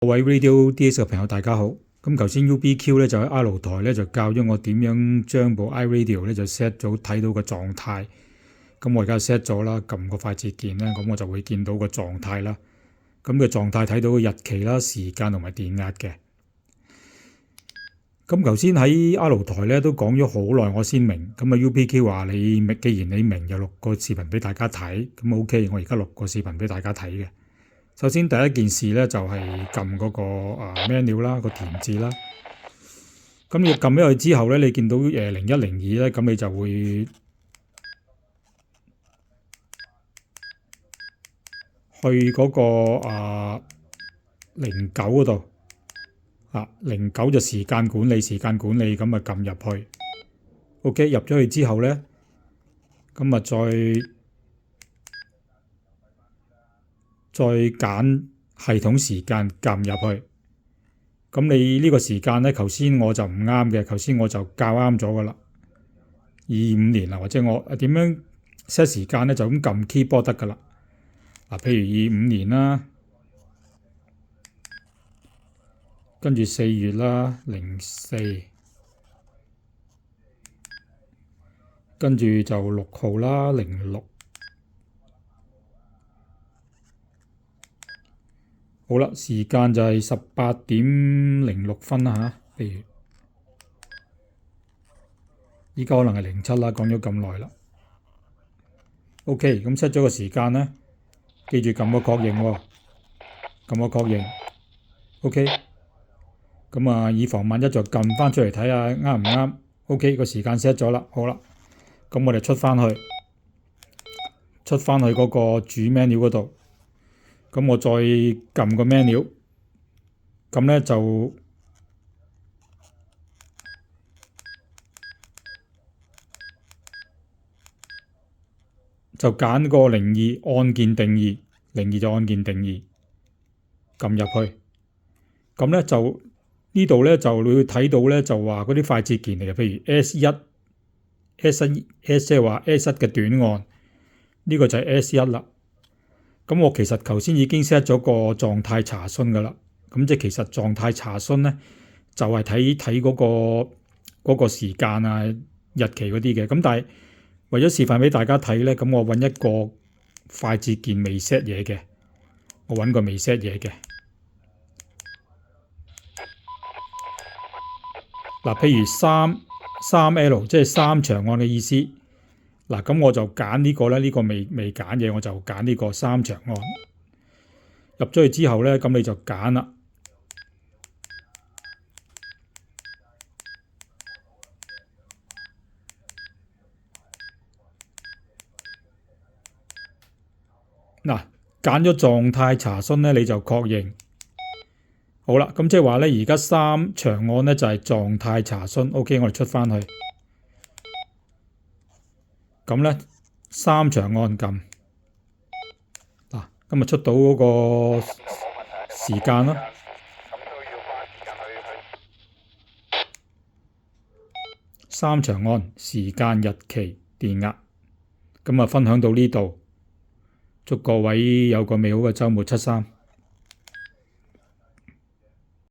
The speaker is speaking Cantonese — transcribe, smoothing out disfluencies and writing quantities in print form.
各位 Radio DS 嘅朋友，大家好。咁頭先 UBQ 咧就喺 R 台咧就教咗我點樣將部 iRadio 咧就 set 咗睇到個狀態。咁我而家 set 咗啦，撳個快捷鍵咧，咁我就會見到個狀態啦。咁個狀態睇到個日期啦、時間同埋電壓嘅。咁頭先喺 R 台咧都講咗好耐，我先明。咁啊 UBQ 話你既然你明，就錄個視頻俾大家睇。咁 OK，我而家錄個視頻俾大家睇嘅。首先第一件事咧就係撳嗰個menu 啦，個填字啦。咁你撳咗佢之後咧，你見到0102咧，咁你就會去嗰個09嗰度09就時間管理，咁啊撳入去。OK， 入咗去之後咧，咁啊再揀系統時間撳入去，咁你呢個時間咧，頭先我就唔啱嘅，頭先我就校啱咗噶啦，25年啦，或者我點樣 set 時間咧，就咁撳 keyboard 得噶啦。譬如25年啦，跟住4月啦，04，跟住就6號啦，06。好啦，時間就係18:06啦嚇，譬如依家可能係07啦，講咗咁耐啦。OK，咁 set 咗個時間咧，記住撳個確認喎，撳個確認。OK，咁以防萬一就撳翻出嚟睇下啱唔啱。OK，個時間 set 咗啦，好啦，咁我哋出翻去嗰個主 menu 嗰度。咁我再撳個 menu，咁咧就揀個02按鍵定義，02就按鍵定義，撳入去。咁咧就呢度咧就你會睇到咧就話嗰啲快捷鍵嚟嘅，譬如 S1 即係話 S1 嘅短按，呢個就係 S1 啦。咁我其實頭先已經 set 咗個狀態查詢噶啦，咁即係其實狀態查詢咧就係睇嗰個時間啊、日期嗰啲嘅。咁但係為咗示範俾大家睇咧，咁我揾一個快捷鍵未 set 嘢嘅，我揾個未 set 嘢嘅。譬如3L 即係3長按嘅意思。咁我就揀呢個咧，呢個未揀嘢，我就揀呢個3長按。入咗去之後咧，咁你就揀啦。揀咗狀態查詢咧，你就確認。好啦，咁即係話咧，而家3長按咧就係狀態查詢。OK，我哋出翻去。咁咧3長按撳咁咪出到嗰個時間咯。3長按時間、日期、電壓，咁分享到呢度，祝各位有個美好嘅週末，7-3。